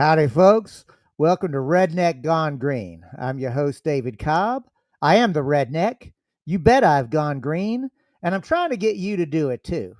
Howdy, folks. Welcome to Redneck Gone Green. I'm your host, David Cobb. I am the redneck. You bet I've gone green, and I'm trying to get you to do it too.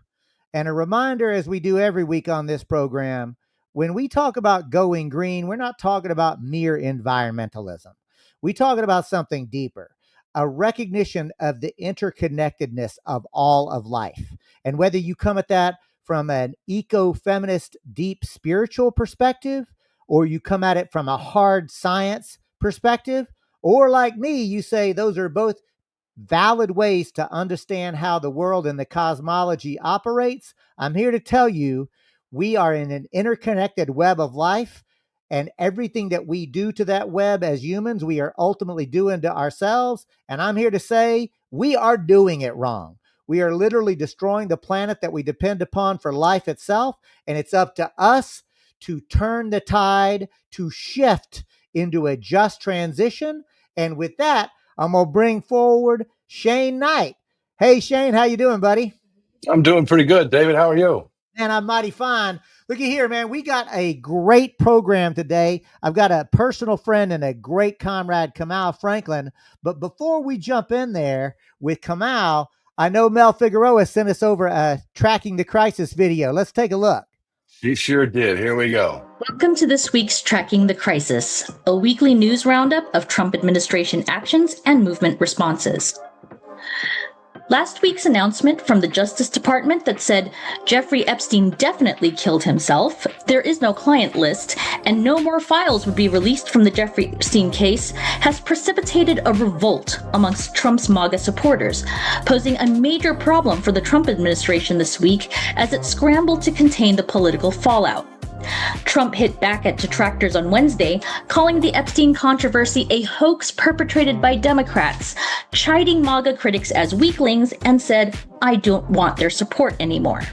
And a reminder, as we do every week on this program, when we talk about going green, we're not talking about mere environmentalism. We're talking about something deeper, a recognition of the interconnectedness of all of life. And whether you come at that from an eco-feminist, deep spiritual perspective, or you come at it from a hard science perspective, or like me, you say those are both valid ways to understand how the world and the cosmology operates, I'm here to tell you we are in an interconnected web of life, and everything that we do to that web as humans, we are ultimately doing to ourselves. And I'm here to say we are doing it wrong. We are literally destroying the planet that we depend upon for life itself, and it's up to us to turn the tide, to shift into a just transition. And with that, I'm going to bring forward Shane Knight. Hey, Shane, how you doing, buddy? I'm doing pretty good. David, how are you? Man, I'm mighty fine. Looky here, man. We got a great program today. I've got a personal friend and a great comrade, Kamau Franklin. But before we jump in there with Kamau, I know Mel Figueroa sent us over a Tracking the Crisis video. Let's take a look. She sure did. Here we go. Welcome to this week's Tracking the Crisis, a weekly news roundup of Trump administration actions and movement responses. Last week's announcement from the Justice Department that said Jeffrey Epstein definitely killed himself, there is no client list, and no more files would be released from the Jeffrey Epstein case has precipitated a revolt amongst Trump's MAGA supporters, posing a major problem for the Trump administration this week as it scrambled to contain the political fallout. Trump hit back at detractors on Wednesday, calling the Epstein controversy a hoax perpetrated by Democrats, chiding MAGA critics as weaklings, and said, "I don't want their support anymore."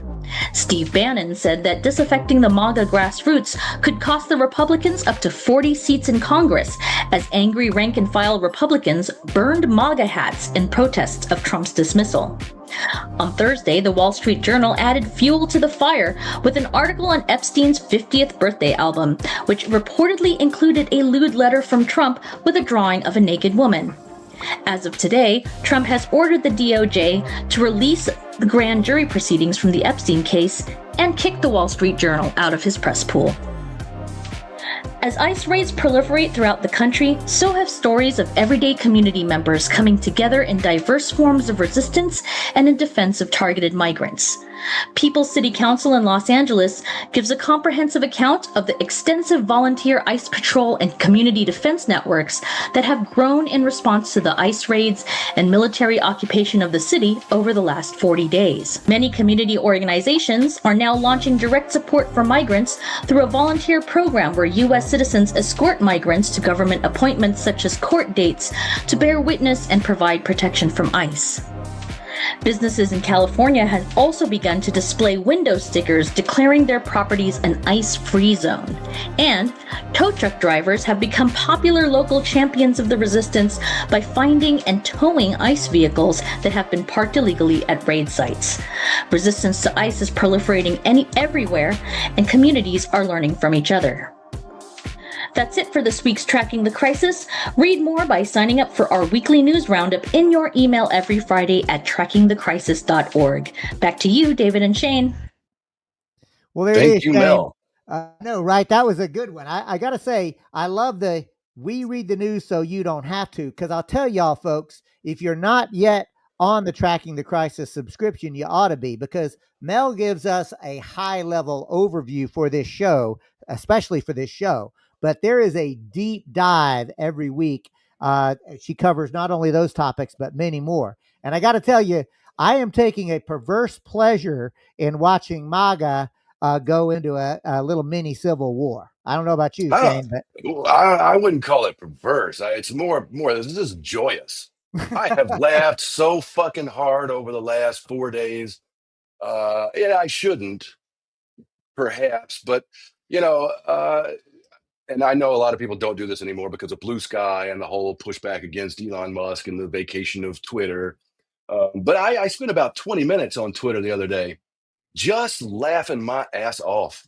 Steve Bannon said that disaffecting the MAGA grassroots could cost the Republicans up to 40 seats in Congress, as angry rank-and-file Republicans burned MAGA hats in protests of Trump's dismissal. On Thursday, the Wall Street Journal added fuel to the fire with an article on Epstein's 50th birthday album, which reportedly included a lewd letter from Trump with a drawing of a naked woman. As of today, Trump has ordered the DOJ to release the grand jury proceedings from the Epstein case and kick the Wall Street Journal out of his press pool. As ICE raids proliferate throughout the country, so have stories of everyday community members coming together in diverse forms of resistance and in defense of targeted migrants. People's City Council in Los Angeles gives a comprehensive account of the extensive volunteer ICE patrol and community defense networks that have grown in response to the ICE raids and military occupation of the city over the last 40 days. Many community organizations are now launching direct support for migrants through a volunteer program where U.S. citizens escort migrants to government appointments such as court dates to bear witness and provide protection from ICE. Businesses in California have also begun to display window stickers declaring their properties an ICE-free zone. And tow truck drivers have become popular local champions of the resistance by finding and towing ICE vehicles that have been parked illegally at raid sites. Resistance to ICE is proliferating everywhere, and communities are learning from each other. That's it for this week's Tracking the Crisis. Read more by signing up for our weekly news roundup in your email every Friday at trackingthecrisis.org. Back to you, David and Shane. Well, there Thank it is, you, Shane. Mel. No, right? That was a good one. I got to say, I love we read the news so you don't have to, because I'll tell y'all, folks, if you're not yet on the Tracking the Crisis subscription, you ought to be, because Mel gives us a high-level overview for this show, especially for this show. But there is a deep dive every week. She covers not only those topics, but many more. And I got to tell you, I am taking a perverse pleasure in watching MAGA go into a little mini civil war. I don't know about you, Shane, but I wouldn't call it perverse. It's more, this is joyous. I have laughed so fucking hard over the last 4 days. I shouldn't, perhaps, but, and I know a lot of people don't do this anymore because of Blue Sky and the whole pushback against Elon Musk and the vacation of Twitter. But I spent about 20 minutes on Twitter the other day just laughing my ass off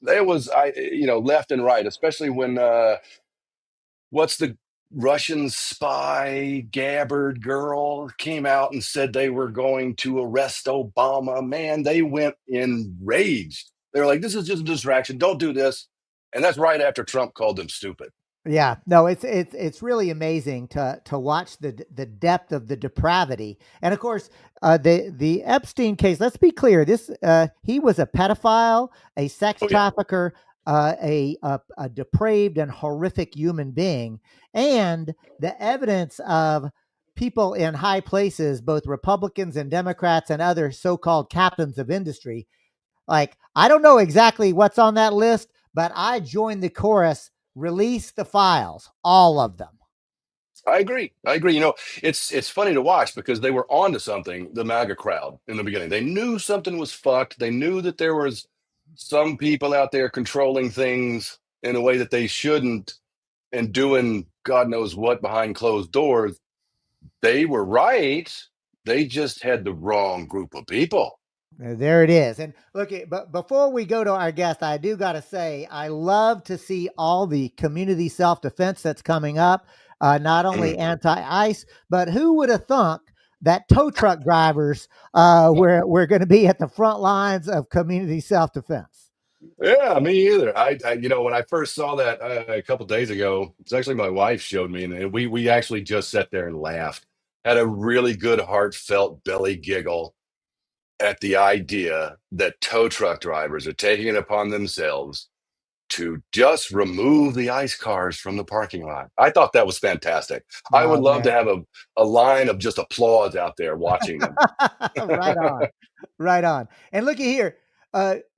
There was, left and right, especially when what's the Russian spy Gabbard girl came out and said they were going to arrest Obama. Man, they went enraged. They were like, "This is just a distraction. Don't do this." And that's right after Trump called them stupid. Yeah, no, it's really amazing to watch the depth of the depravity, and of course, the Epstein case. Let's be clear: this he was a pedophile, a sex Oh yeah, trafficker, a depraved and horrific human being, and the evidence of people in high places, both Republicans and Democrats and other so-called captains of industry. Like, I don't know exactly what's on that list, but I joined the chorus. Release the files, all of them. I agree. I agree. It's funny to watch because they were onto something. The MAGA crowd in the beginning, they knew something was fucked. They knew that there was some people out there controlling things in a way that they shouldn't and doing God knows what behind closed doors. They were right. They just had the wrong group of people. There it is. And look, but before we go to our guest, I do got to say, I love to see all the community self defense that's coming up. Not only Mm. anti ICE, but who would have thunk that tow truck drivers we're going to be at the front lines of community self defense? Yeah, me either. When I first saw that a couple days ago, it's actually my wife showed me, and we actually just sat there and laughed. Had a really good, heartfelt belly giggle at the idea that tow truck drivers are taking it upon themselves to just remove the ICE cars from the parking lot. I thought that was fantastic. I would Oh, love to man. have a line of just applause out there watching them. Right on. Right on. And looky here,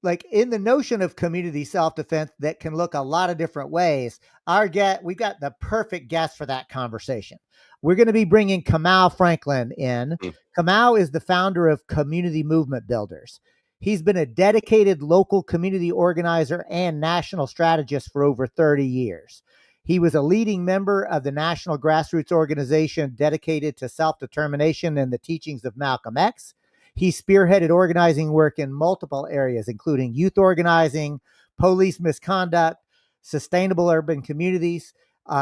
like in the notion of community self-defense that can look a lot of different ways, we've got the perfect guest for that conversation. We're going to be bringing Kamau Franklin in. Mm. Kamau is the founder of Community Movement Builders. He's been a dedicated local community organizer and national strategist for over 30 years. He was a leading member of the national grassroots organization dedicated to self-determination and the teachings of Malcolm X. He spearheaded organizing work in multiple areas, including youth organizing, police misconduct, sustainable urban communities.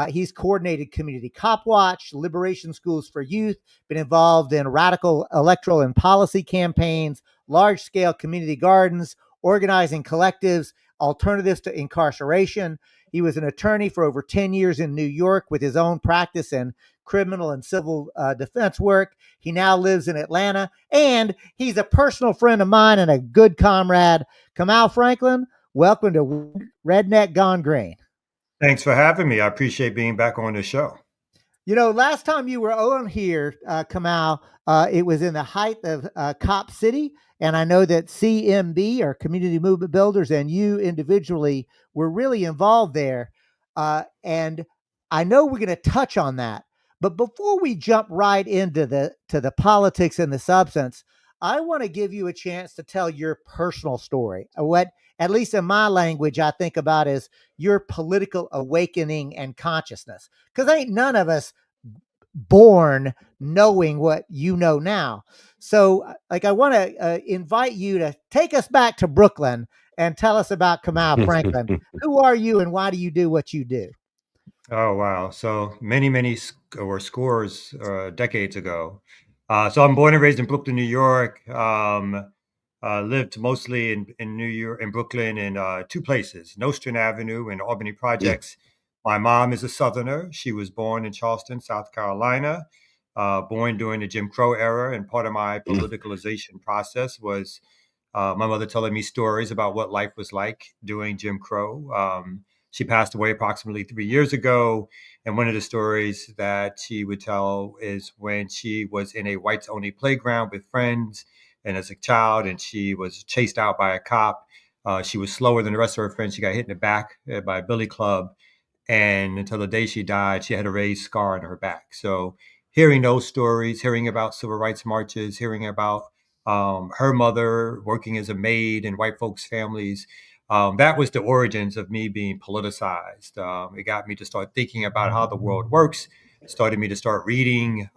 He's coordinated Community Cop Watch, Liberation Schools for Youth, been involved in radical electoral and policy campaigns, large scale community gardens, organizing collectives, alternatives to incarceration. He was an attorney for over 10 years in New York with his own practice in criminal and civil defense work. He now lives in Atlanta, and he's a personal friend of mine and a good comrade. Camal Franklin, welcome to Redneck Gone Green. Thanks for having me. I appreciate being back on the show. You know, last time you were on here, Kamau, it was in the height of Cop City. And I know that CMB, or Community Movement Builders, and you individually were really involved there. And I know we're going to touch on that. But before we jump right into the politics and the substance, I want to give you a chance to tell your personal story. What, at least in my language, I think about is your political awakening and consciousness. Because ain't none of us born knowing what you know now. So, like, I want to invite you to take us back to Brooklyn and tell us about Kamau Franklin. Who are you and why do you do what you do? Oh, wow. So many or scores decades ago. So I'm born and raised in Brooklyn, New York. Lived mostly in New York, in Brooklyn, in two places, Nostrand Avenue and Albany Mm. Projects. My mom is a Southerner. She was born in Charleston, South Carolina, born during the Jim Crow era. And part of my Mm. politicalization process was my mother telling me stories about what life was like during Jim Crow. She passed away approximately 3 years ago. And one of the stories that she would tell is when she was in a whites only playground with friends and as a child, and she was chased out by a cop. She was slower than the rest of her friends. She got hit in the back by a billy club. And until the day she died, she had a raised scar on her back. So hearing those stories, hearing about civil rights marches, hearing about her mother working as a maid in white folks' families, that was the origins of me being politicized. It got me to start thinking about how the world works, started me to start reading,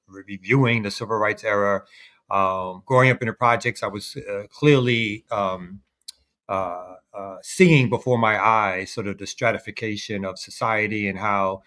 reviewing the civil rights era. Growing up in the projects, I was clearly seeing before my eyes sort of the stratification of society and how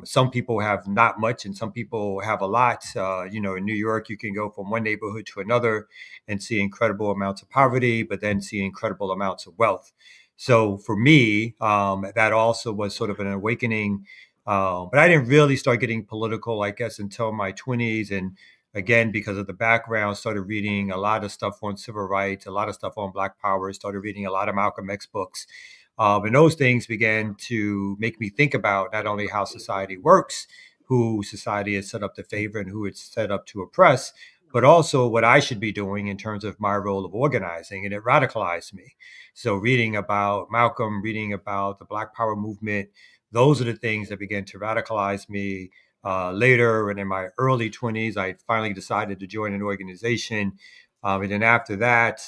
some people have not much and some people have a lot. In New York, you can go from one neighborhood to another and see incredible amounts of poverty, but then see incredible amounts of wealth. So for me, that also was sort of an awakening. But I didn't really start getting political, I guess, until my 20s. And again, because of the background, started reading a lot of stuff on civil rights, a lot of stuff on Black Power, started reading a lot of Malcolm X books. And those things began to make me think about not only how society works, who society is set up to favor and who it's set up to oppress, but also what I should be doing in terms of my role of organizing. And it radicalized me. So reading about Malcolm, reading about the Black Power movement, those are the things that began to radicalize me. Later and in my early 20s, I finally decided to join an organization. And then after that,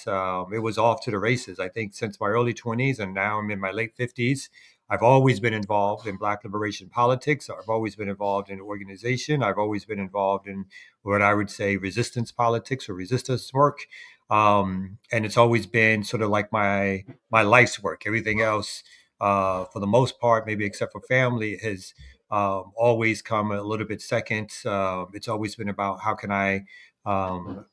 it was off to the races. I think since my early 20s and now I'm in my late 50s, I've always been involved in Black liberation politics. I've always been involved in organization. I've always been involved in what I would say resistance politics or resistance work. And it's always been sort of like my life's work. Everything else, for the most part, maybe except for family, has always come a little bit second. It's always been about how can I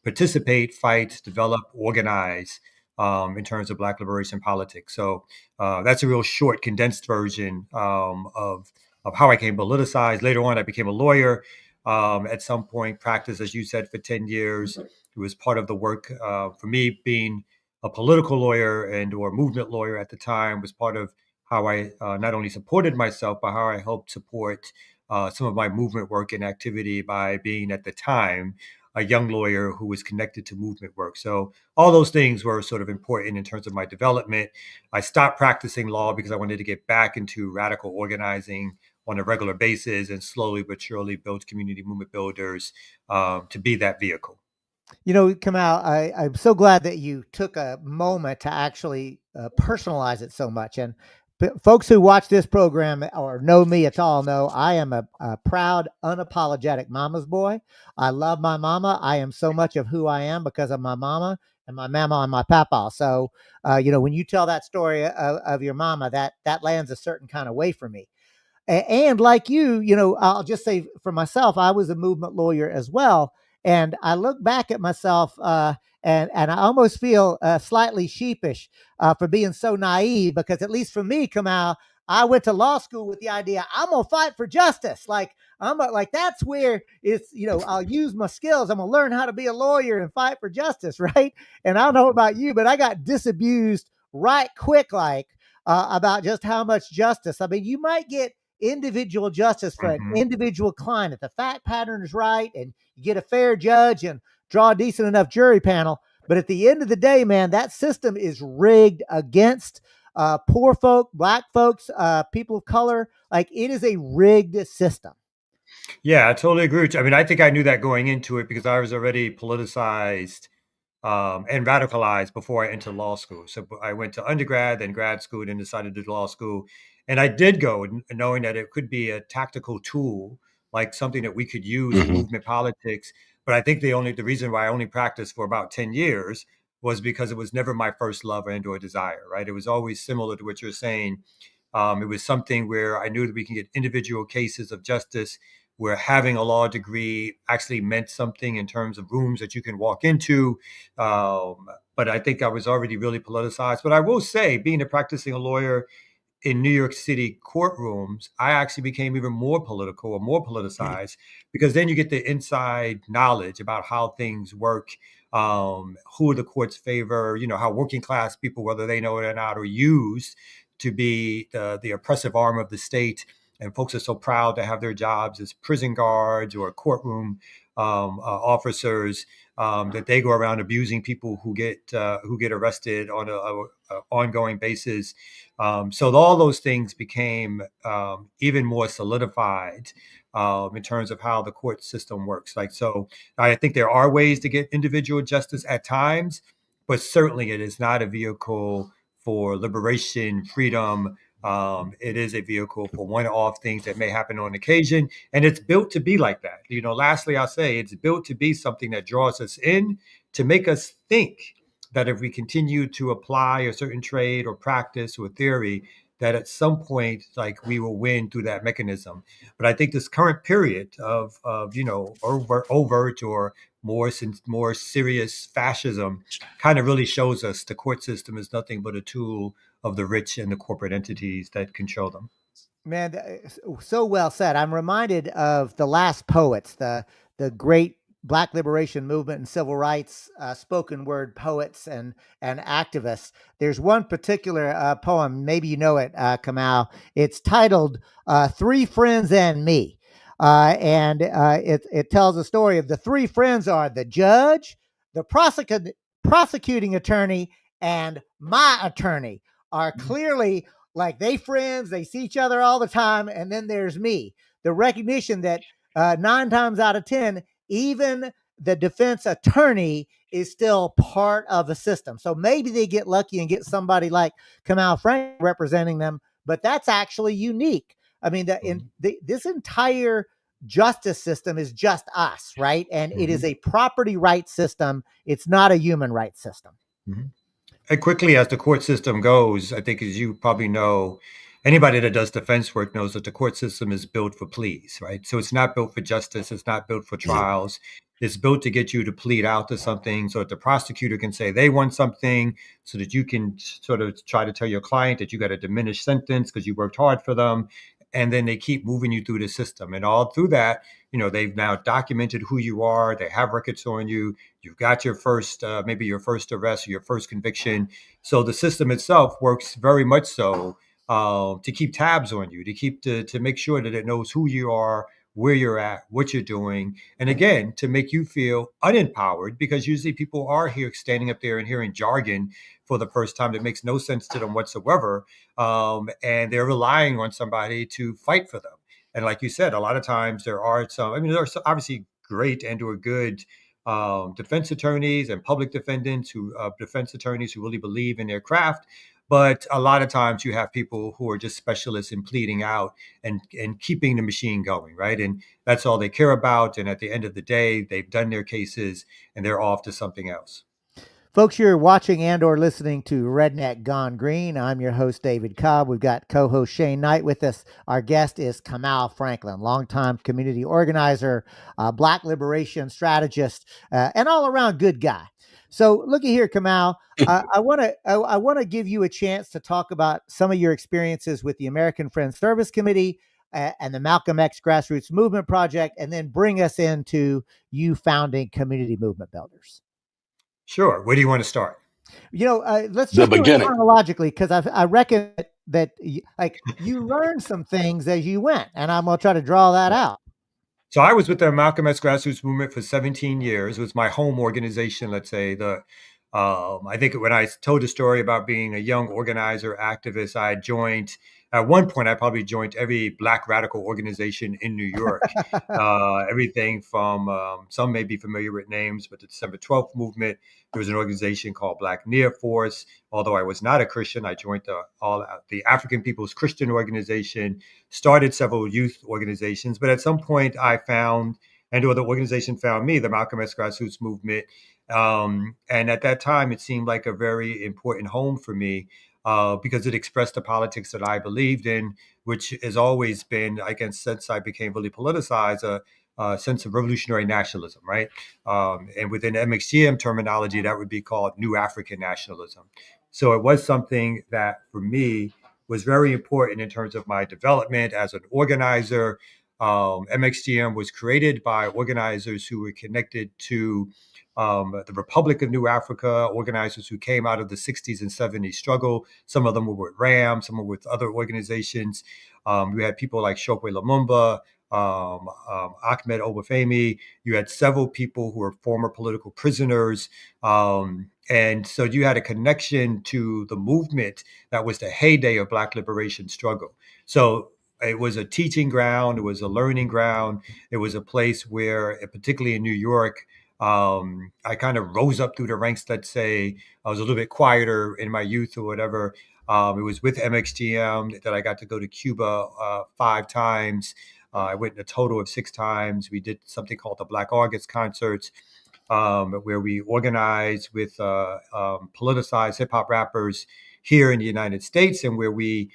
participate, fight, develop, organize in terms of Black liberation politics. So that's a real short, condensed version of how I came politicized. Later on, I became a lawyer. At some point, practiced, as you said, for 10 years. It was part of the work for me being a political lawyer and or movement lawyer at the time was part of how I not only supported myself, but how I helped support some of my movement work and activity by being at the time a young lawyer who was connected to movement work. So all those things were sort of important in terms of my development. I stopped practicing law because I wanted to get back into radical organizing on a regular basis and slowly but surely build community movement builders to be that vehicle. Kamau, I'm so glad that you took a moment to actually personalize it so much. And folks who watch this program or know me at all know I am a proud, unapologetic mama's boy. I love my mama. I am so much of who I am because of my mama and my mama and my papa. So, when you tell that story of your mama, that lands a certain kind of way for me. And like I'll just say for myself, I was a movement lawyer as well. And I look back at myself and I almost feel slightly sheepish for being so naive, because at least for me, Kamau, I went to law school with the idea I'm gonna fight for justice. Like like that's where it's I'll use my skills. I'm gonna learn how to be a lawyer and fight for justice, right? And I don't know about you, but I got disabused right quick, like about just how much justice. I mean, you might get individual justice for an individual client if the fact pattern is right and you get a fair judge and draw a decent enough jury panel. But at the end of the day, man, that system is rigged against poor folk, Black folks, people of color. Like, it is a rigged system. Yeah, I totally agree with you. I mean, I think I knew that going into it because I was already politicized and radicalized before I entered law school. So I went to undergrad, then grad school, then decided to do law school. And I did go knowing that it could be a tactical tool, like something that we could use in movement politics. But I think the reason why I only practiced for about 10 years was because it was never my first love and or desire, right? It was always similar to what you're saying. It was something where I knew that we can get individual cases of justice where having a law degree actually meant something in terms of rooms that you can walk into. But I think I was already really politicized. But I will say, being a practicing a lawyer in New York City courtrooms, I actually became even more political or more politicized because then you get the inside knowledge about how things work, who the courts favor, how working class people, whether they know it or not, are used to be the oppressive arm of the state. And folks are so proud to have their jobs as prison guards or courtroom officers that they go around abusing people who get arrested on a ongoing basis. So all those things became even more solidified in terms of how the court system works. So I think there are ways to get individual justice at times, but certainly it is not a vehicle for liberation, freedom. It is a vehicle for one-off things that may happen on occasion, and it's built to be like that. Lastly, I'll say it's built to be something that draws us in to make us think that if we continue to apply a certain trade or practice or theory, that at some point, like, we will win through that mechanism. But I think this current period of overt or more serious fascism kind of really shows us the court system is nothing but a tool of the rich and the corporate entities that control them. Man, so well said. I'm reminded of the last poets, the great Black liberation movement and civil rights spoken word poets and activists. There's one particular poem, maybe you know it, Kamau. It's titled "Three Friends and Me," and it tells a story of the three friends are the judge, the prosecuting attorney, and my attorney are clearly like they friends, they see each other all the time. And then there's me, the recognition that 9 times out of 10, even the defense attorney is still part of the system. So maybe they get lucky and get somebody like Camal Franklin representing them, but that's actually unique. I mean, this entire justice system is just us, right? And it is a property rights system. It's not a human rights system. Mm-hmm. And quickly, as the court system goes, I think, as you probably know, anybody that does defense work knows that the court system is built for pleas, right? So it's not built for justice. It's not built for trials. It's built to get you to plead out to something so that the prosecutor can say they want something, so that you can sort of try to tell your client that you got a diminished sentence because you worked hard for them. And then they keep moving you through the system. And all through that, they've now documented who you are. They have records on you. You've got your first, maybe your first arrest or your first conviction. So the system itself works very much so to keep tabs on you, to make sure that it knows who you are, where you're at, what you're doing. And again, to make you feel unempowered, because usually people are here standing up there and hearing jargon for the first time that makes no sense to them whatsoever. And they're relying on somebody to fight for them. And like you said, a lot of times there are obviously great and or good defense attorneys and public defendants defense attorneys who really believe in their craft. But a lot of times you have people who are just specialists in pleading out and keeping the machine going, right? And that's all they care about. And at the end of the day, they've done their cases and they're off to something else. Folks, you're watching and or listening to Redneck Gone Green. I'm your host, David Cobb. We've got co-host Shane Knight with us. Our guest is Camal Franklin, longtime community organizer, Black liberation strategist, and all-around good guy. So looky here, Camal. I want to give you a chance to talk about some of your experiences with the American Friends Service Committee and the Malcolm X Grassroots Movement Project, and then bring us into you founding Community Movement Builders. Sure. Where do you want to start? Let's just do it chronologically, because I reckon that you learned some things as you went, and I'm going to try to draw that out. So I was with the Malcolm X Grassroots Movement for 17 years. It was my home organization, let's say. I think when I told the story about being a young organizer, activist, I joined. At one point, I probably joined every Black radical organization in New York. Everything from, some may be familiar with names, but the December 12th movement. There was an organization called Black Near Force. Although I was not a Christian, I joined the African People's Christian Organization, started several youth organizations. But at some point, I found, or the organization found me, the Malcolm X Grassroots Movement. And at that time, it seemed like a very important home for me. Because it expressed the politics that I believed in, which has always been, I guess, since I became really politicized, a sense of revolutionary nationalism, right? And within MXGM terminology, that would be called New African Nationalism. So it was something that, for me, was very important in terms of my development as an organizer. MXGM was created by organizers who were connected to the Republic of New Africa, organizers who came out of the 60s and 70s struggle. Some of them were with RAM, some were with other organizations. We had people like Chokwe Lumumba, Ahmed Obafemi. You had several people who were former political prisoners. And so you had a connection to the movement that was the heyday of Black liberation struggle. So it was a teaching ground. It was a learning ground. It was a place where, particularly in New York, I kind of rose up through the ranks. Let's say I was a little bit quieter in my youth or whatever. It was with MXGM that I got to go to Cuba 5 times. I went a total of 6 times. We did something called the Black August concerts. where we organize with politicized hip hop rappers here in the United States, and where we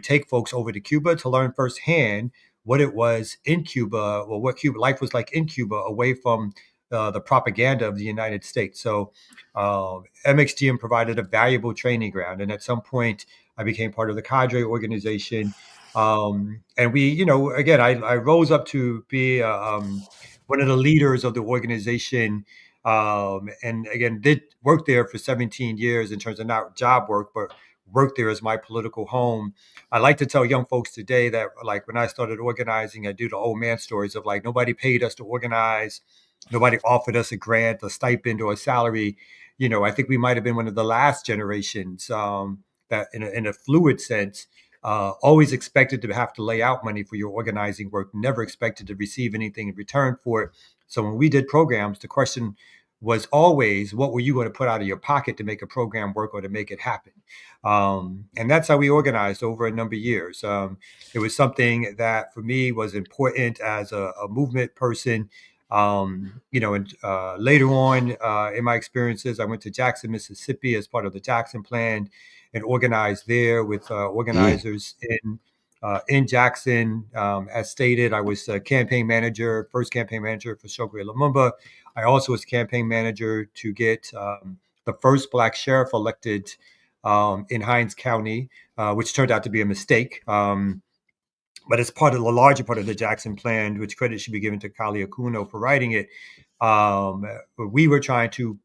take folks over to Cuba to learn firsthand what it was in Cuba, or what Cuba life was like in Cuba, away from the propaganda of the United States. So MXGM provided a valuable training ground, and at some point, I became part of the cadre organization. And we, again, I rose up to be one of the leaders of the organization, and again, did work there for 17 years in terms of not job work, but worked there as my political home. I like to tell young folks today that, like, when I started organizing, I do the old man stories of, like, nobody paid us to organize, nobody offered us a grant, a stipend, or a salary. I think we might have been one of the last generations that, in a fluid sense, always expected to have to lay out money for your organizing work, never expected to receive anything in return for it. So when we did programs, the question was always, what were you going to put out of your pocket to make a program work or to make it happen? And that's how we organized over a number of years. It was something that for me was important as a movement person. And later on in my experiences, I went to Jackson, Mississippi as part of the Jackson Plan, and organized there with organizers in Jackson. As stated, I was a first campaign manager for Shogri Lumumba. I also was campaign manager to get the first Black sheriff elected in Hinds County, which turned out to be a mistake. But as part of the larger part of the Jackson Plan, which credit should be given to Kali Akuno for writing it, we were trying to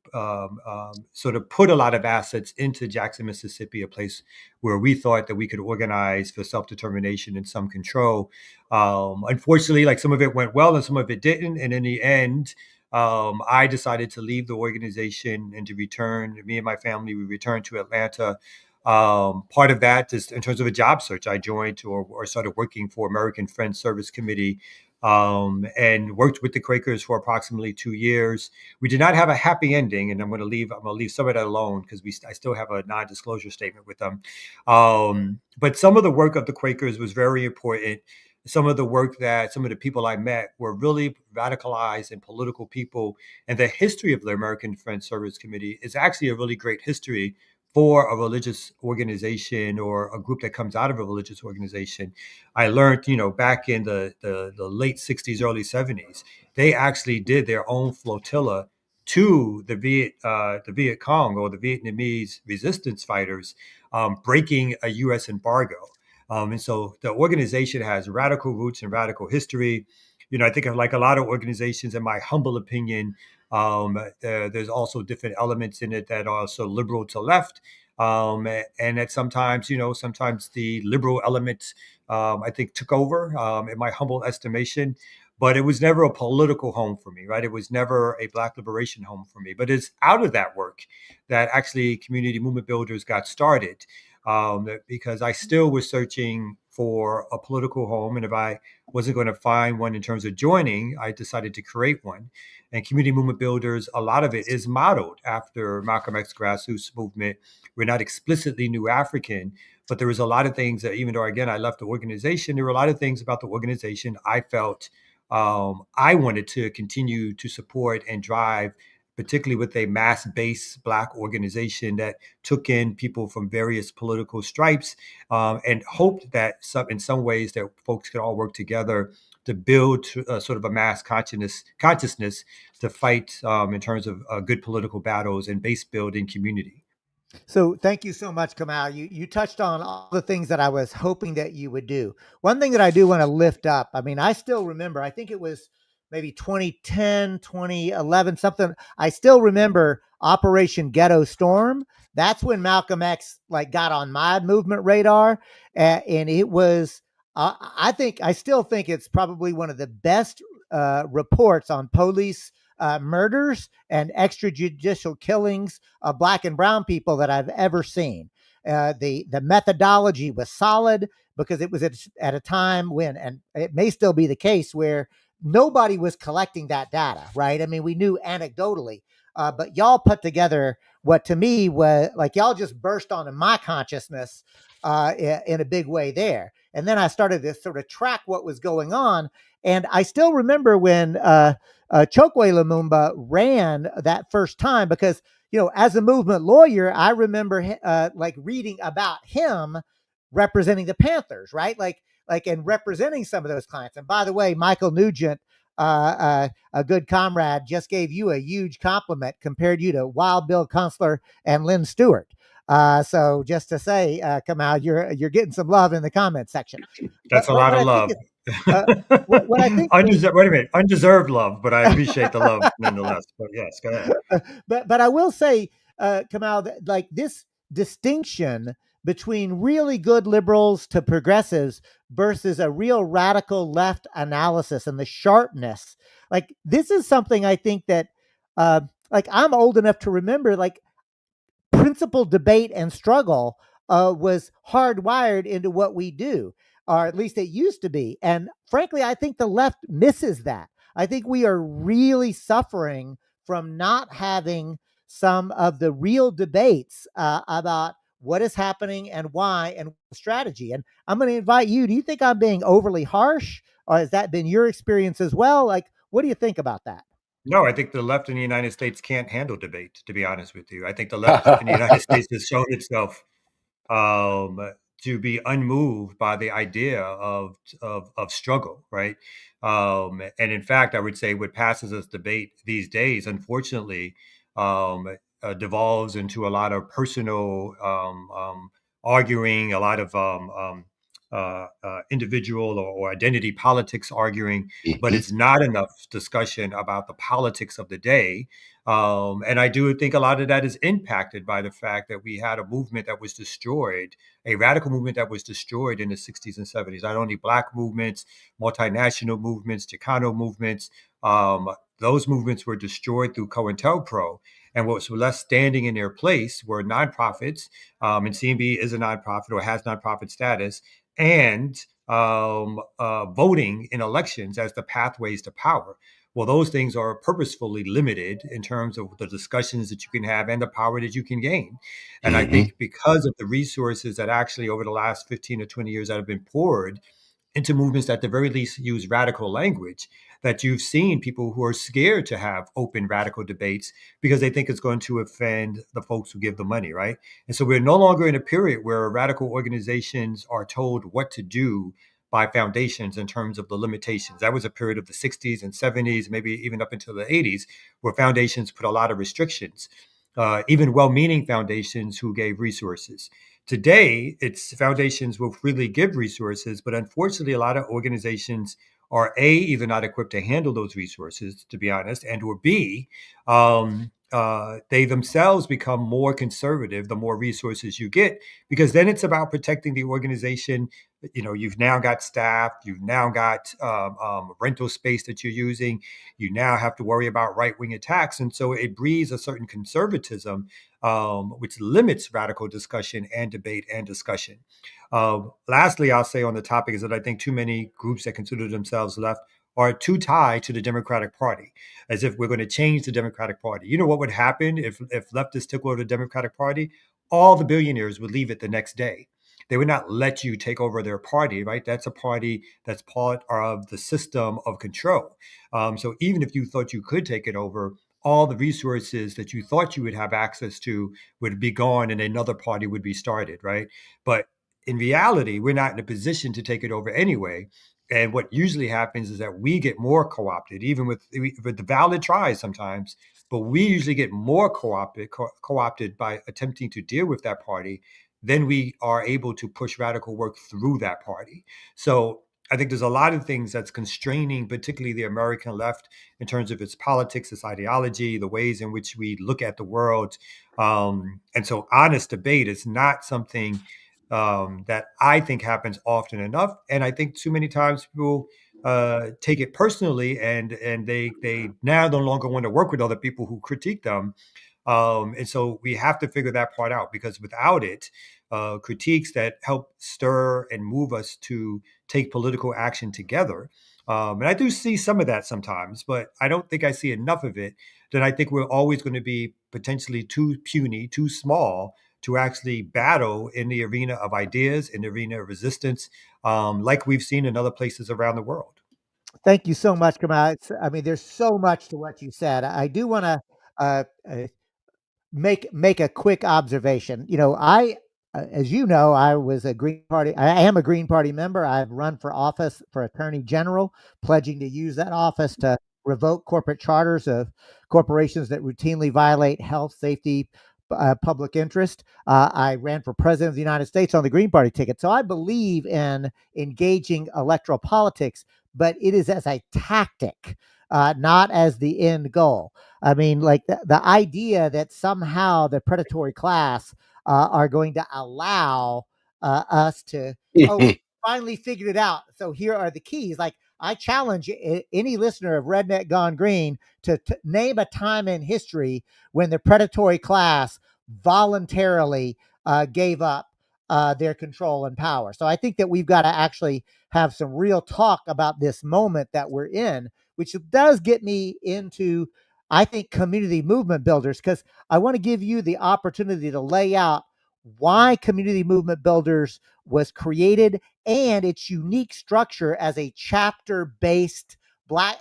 sort of put a lot of assets into Jackson, Mississippi, a place where we thought that we could organize for self-determination and some control. Unfortunately, like, some of it went well and some of it didn't. And in the end, I decided to leave the organization and to return. Me and my family, we returned to Atlanta. Part of that is in terms of a job search. I joined or started working for American Friends Service Committee, and worked with the Quakers for approximately 2 years. We did not have a happy ending, and I'm going to leave some of that alone because I still have a non-disclosure statement with them. But some of the work of the Quakers was very important. Some of the work that some of the people I met were really radicalized and political people. And the history of the American Friends Service Committee is actually a really great history for a religious organization or a group that comes out of a religious organization. I learned, back in the late 60s, early 70s, they actually did their own flotilla to the Viet Cong, or the Vietnamese resistance fighters, breaking a U.S. embargo. And so the organization has radical roots and radical history. I think of, like, a lot of organizations, in my humble opinion, there's also different elements in it that are also liberal to left. And that sometimes, sometimes the liberal element, I think, took over, in my humble estimation. But it was never a political home for me, right? It was never a Black liberation home for me. But it's out of that work that actually community movement builders got started, because I still was searching for a political home. And if I wasn't going to find one in terms of joining, I decided to create one. And community movement builders, a lot of it is modeled after Malcolm X grassroots movement. We're not explicitly New African, but there was a lot of things that, even though, again, I left the organization, there were a lot of things about the organization I felt I wanted to continue to support and drive, particularly with a mass-based Black organization that took in people from various political stripes, and hoped that in some ways that folks could all work together to build sort of a mass consciousness to fight, in terms of good political battles and base building community. So thank you so much, Kamau. You touched on all the things that I was hoping that you would do. One thing that I do want to lift up, I mean, I still remember, I think it was maybe 2010, 2011, something. I still remember Operation Ghetto Storm. That's when Malcolm X, like, got on my movement radar. And it was, I still think it's probably one of the best reports on police murders and extrajudicial killings of Black and brown people that I've ever seen. The methodology was solid because it was at a time when, and it may still be the case, where nobody was collecting that data, right? I mean, we knew anecdotally, but y'all put together what to me was like, y'all just burst onto my consciousness in a big way there. And then I started to sort of track what was going on. And I still remember when Chokwe Lumumba ran that first time, because, as a movement lawyer, I remember like reading about him representing the Panthers, right? And representing some of those clients. And by the way, Michael Nugent, a good comrade, just gave you a huge compliment, compared you to Wild Bill Kunstler and Lynn Stewart. So just to say, Kamau, you're getting some love in the comment section. That's a But lot what of I think love. is what I think is Wait a minute, undeserved love, but I appreciate the love nonetheless. But yes, go ahead. but I will say, Kamau, that, like, this distinction between really good liberals to progressives versus a real radical left analysis and the sharpness, like, this is something I think that, like, I'm old enough to remember, like, principled debate and struggle was hardwired into what we do, or at least it used to be. And frankly, I think the left misses that. I think we are really suffering from not having some of the real debates about what is happening and why and strategy. And I'm going to invite you. Do you think I'm being overly harsh, or has that been your experience as well? Like, what do you think about that? No, I think the left in the United States can't handle debate, to be honest with you. I think the left in the United States has shown itself um, to be unmoved by the idea of struggle, right? And in fact, I would say what passes as debate these days, unfortunately, devolves into a lot of personal arguing, a lot of individual or identity politics arguing, but Mhm. it's not enough discussion about the politics of the day. And I do think a lot of that is impacted by the fact that we had a movement that was destroyed, a radical movement that was destroyed in the 60s and 70s. Not only Black movements, multinational movements, Chicano movements, those movements were destroyed through COINTELPRO. And what was left standing in their place were nonprofits, and CNB is a nonprofit or has nonprofit status, and voting in elections as the pathways to power. Well, those things are purposefully limited in terms of the discussions that you can have and the power that you can gain. And I Mhm. think because of the resources that actually over the last 15 or 20 years that have been poured into movements that at the very least use radical language, that you've seen people who are scared to have open radical debates because they think it's going to offend the folks who give the money, right? And so we're no longer in a period where radical organizations are told what to do by foundations in terms of the limitations. That was a period of the 60s and 70s, maybe even up until the 80s, where foundations put a lot of restrictions, even well meaning foundations who gave resources. Today, it's foundations will freely give resources, but unfortunately, a lot of organizations are A, either not equipped to handle those resources, to be honest, and or B, they themselves become more conservative the more resources you get, because then it's about protecting the organization. You know, you've now got staff, you've now got rental space that you're using, you now have to worry about right-wing attacks, and so it breeds a certain conservatism, which limits radical discussion and debate and discussion. Lastly, I'll say on the topic is that I think too many groups that consider themselves left are too tied to the Democratic Party, as if we're going to change the Democratic Party. You know what would happen if leftists took over the Democratic Party? All the billionaires would leave it the next day. They would not let you take over their party, right? That's a party that's part of the system of control. So even if you thought you could take it over, all the resources that you thought you would have access to would be gone and another party would be started, right? But in reality, we're not in a position to take it over anyway. And what usually happens is that we get more co-opted, even with the valid tries sometimes, but we usually get more co-opted by attempting to deal with that party than we are able to push radical work through that party. So I think there's a lot of things that's constraining, particularly the American left, in terms of its politics, its ideology, the ways in which we look at the world. And so honest debate is not something that I think happens often enough. And I think too many times people take it personally, and they now no longer want to work with other people who critique them. And so we have to figure that part out, because without it, critiques that help stir and move us to take political action together. And I do see some of that sometimes, but I don't think I see enough of it. That I think we're always going to be potentially too puny, too small to actually battle in the arena of ideas, in the arena of resistance, like we've seen in other places around the world. Thank you so much, Kamau. I mean, there's so much to what you said. I do want to uh, uh, make a quick observation. As you know, I was a Green Party. I am a Green Party member. I've run for office for Attorney General, pledging to use that office to revoke corporate charters of corporations that routinely violate health, safety, public interest. I ran for president of the United States on the Green Party ticket. So I believe in engaging electoral politics, but it is as a tactic, not as the end goal. I mean, like the idea that somehow the predatory class are going to allow us to, oh, finally figured it out. So here are the keys. Like, I challenge any listener of Redneck Gone Green to name a time in history when the predatory class voluntarily gave up their control and power. So I think that we've got to actually have some real talk about this moment that we're in, which does get me into, I think, community movement builders, because I want to give you the opportunity to lay out why community movement builders was created and its unique structure as a chapter based black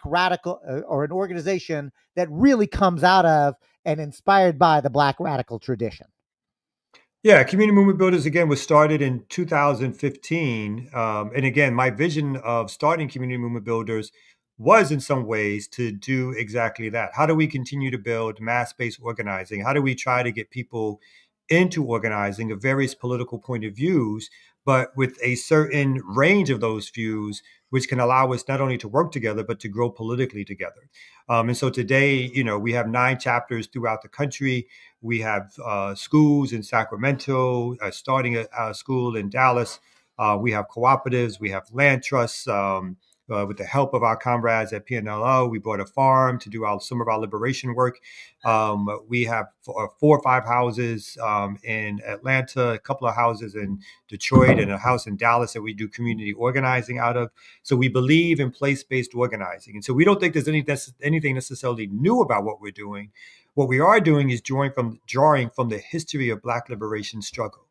radical, or an organization that really comes out of and inspired by the black radical tradition. Yeah, Community Movement Builders again was started in 2015, and again, my vision of starting Community Movement Builders was in some ways to do exactly that. How do we continue to build mass-based organizing? How do we try to get people into organizing of various political point of views, but with a certain range of those views, which can allow us not only to work together but to grow politically together. And so today, we have 9 chapters throughout the country. We have schools in Sacramento, starting a school in Dallas. We have cooperatives. We have land trusts. With the help of our comrades at PNLO, we bought a farm to do some of our liberation work. We have 4 or 5 houses in Atlanta, a couple of houses in Detroit, and a house in Dallas that we do community organizing out of. So we believe in place-based organizing. And so we don't think there's anything necessarily new about what we're doing. What we are doing is drawing from the history of Black liberation struggle.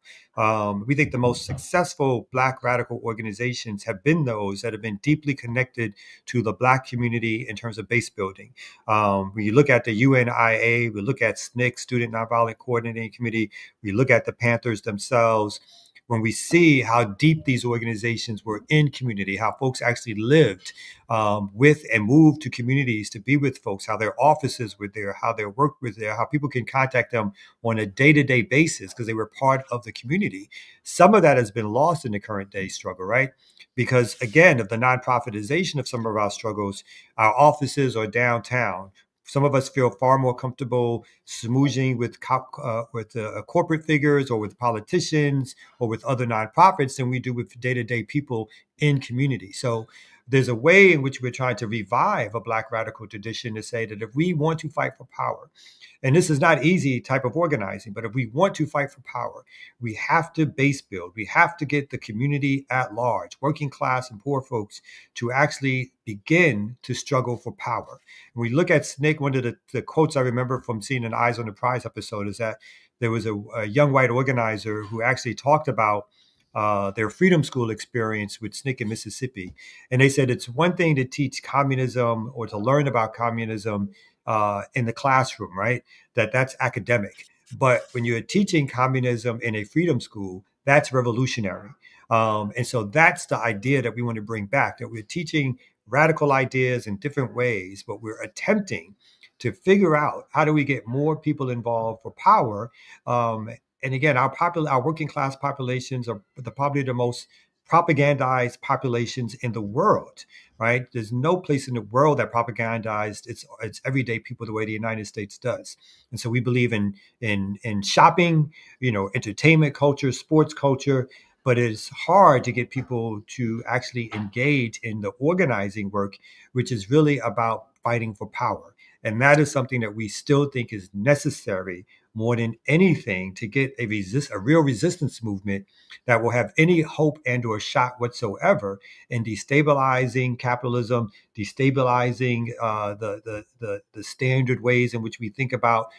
We think the most successful Black radical organizations have been those that have been deeply connected to the Black community in terms of base building. When you look at the UNIA, we look at SNCC, Student Nonviolent Coordinating Committee, we look at the Panthers themselves. When we see how deep these organizations were in community, how folks actually lived with and moved to communities to be with folks, how their offices were there, how their work was there, how people can contact them on a day-to-day basis because they were part of the community. Some of that has been lost in the current day struggle, right? Because again, of the nonprofitization of some of our struggles, our offices are downtown. Some of us feel far more comfortable smooching with corporate figures or with politicians or with other nonprofits than we do with day-to-day people in community. So there's a way in which we're trying to revive a Black radical tradition to say that if we want to fight for power, and this is not easy type of organizing, but if we want to fight for power, we have to base build. We have to get the community at large, working class and poor folks, to actually begin to struggle for power. When we look at SNCC, one of the quotes I remember from seeing an Eyes on the Prize episode is that there was a young white organizer who actually talked about their freedom school experience with SNCC in Mississippi. And they said it's one thing to teach communism or to learn about communism in the classroom, right? That's academic. But when you're teaching communism in a freedom school, that's revolutionary. And so that's the idea that we want to bring back, that we're teaching radical ideas in different ways, but we're attempting to figure out how do we get more people involved for power. And again, our working class populations are probably the most propagandized populations in the world, right? There's no place in the world that propagandized its everyday people the way the United States does. And so we believe in shopping, entertainment culture, sports culture, but it's hard to get people to actually engage in the organizing work, which is really about fighting for power. And that is something that we still think is necessary more than anything to get a real resistance movement that will have any hope and or shot whatsoever in destabilizing capitalism, destabilizing the standard ways in which we think about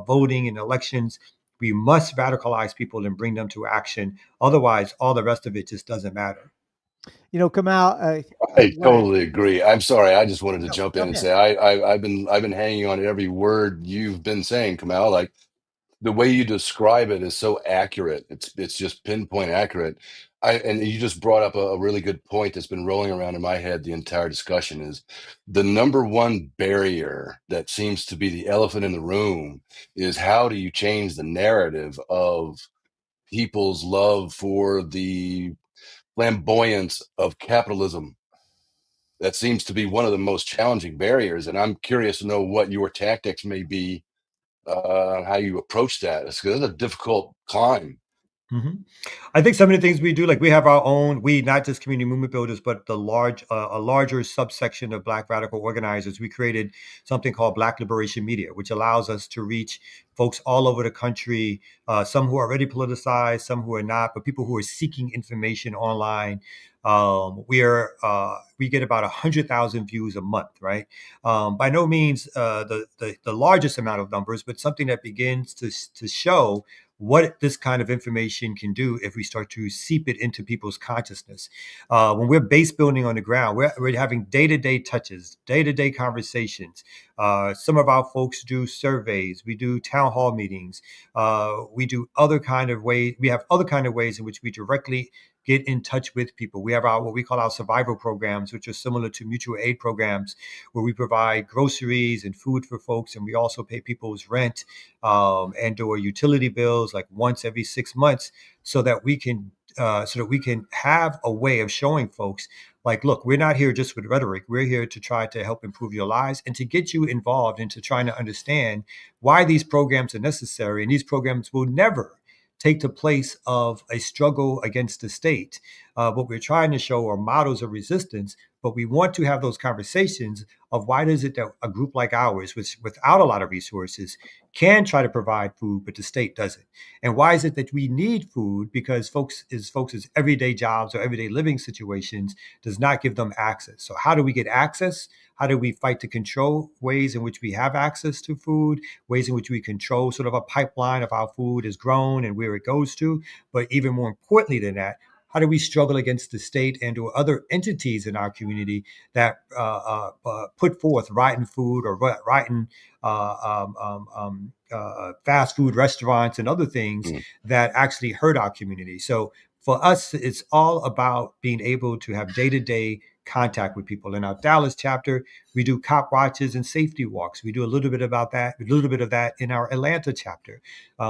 voting and elections. We must radicalize people and bring them to action. Otherwise, all the rest of it just doesn't matter. Kamau, I what totally agree. I'm sorry. I just wanted to no, jump in jump and in. say I've been hanging on every word you've been saying, Kamal. Like the way you describe it is so accurate. It's just pinpoint accurate. And you just brought up a really good point that's been rolling around in my head the entire discussion is the number one barrier that seems to be the elephant in the room is how do you change the narrative of people's love for the flamboyance of capitalism. That seems to be one of the most challenging barriers, and I'm curious to know what your tactics may be, how you approach that. It's a difficult climb. Mhm. I think some of the things we do, like we have our own, we not just community movement builders, but a larger subsection of Black radical organizers. We created something called Black Liberation Media, which allows us to reach folks all over the country, some who are already politicized, some who are not, but people who are seeking information online. We get about 100,000 views a month, right? By no means the largest amount of numbers, but something that begins to show what this kind of information can do if we start to seep it into people's consciousness. When we're base building on the ground, we're having day-to-day touches, day-to-day conversations. Some of our folks do surveys, we do town hall meetings, we do other kind of ways. We have other kind of ways in which we directly get in touch with people. We have our what we call our survival programs, which are similar to mutual aid programs, where we provide groceries and food for folks, and we also pay people's rent and or utility bills like once every 6 months, so that we can have a way of showing folks like, look, we're not here just with rhetoric. We're here to try to help improve your lives and to get you involved into trying to understand why these programs are necessary. And these programs will never take the place of a struggle against the state. What we're trying to show are models of resistance, but we want to have those conversations of why is it that a group like ours, which without a lot of resources, can try to provide food, but the state doesn't. And why is it that we need food? Because folks' everyday jobs or everyday living situations does not give them access. So how do we get access? How do we fight to control ways in which we have access to food, ways in which we control sort of a pipeline of how food is grown and where it goes to? But even more importantly than that, how do we struggle against the state and or other entities in our community that put forth rotten food or rotten fast food restaurants and other things Mm. that actually hurt our community? So for us, it's all about being able to have day-to-day contact with people. In our Dallas chapter, we do cop watches and safety walks. We do a little bit of that in our Atlanta chapter.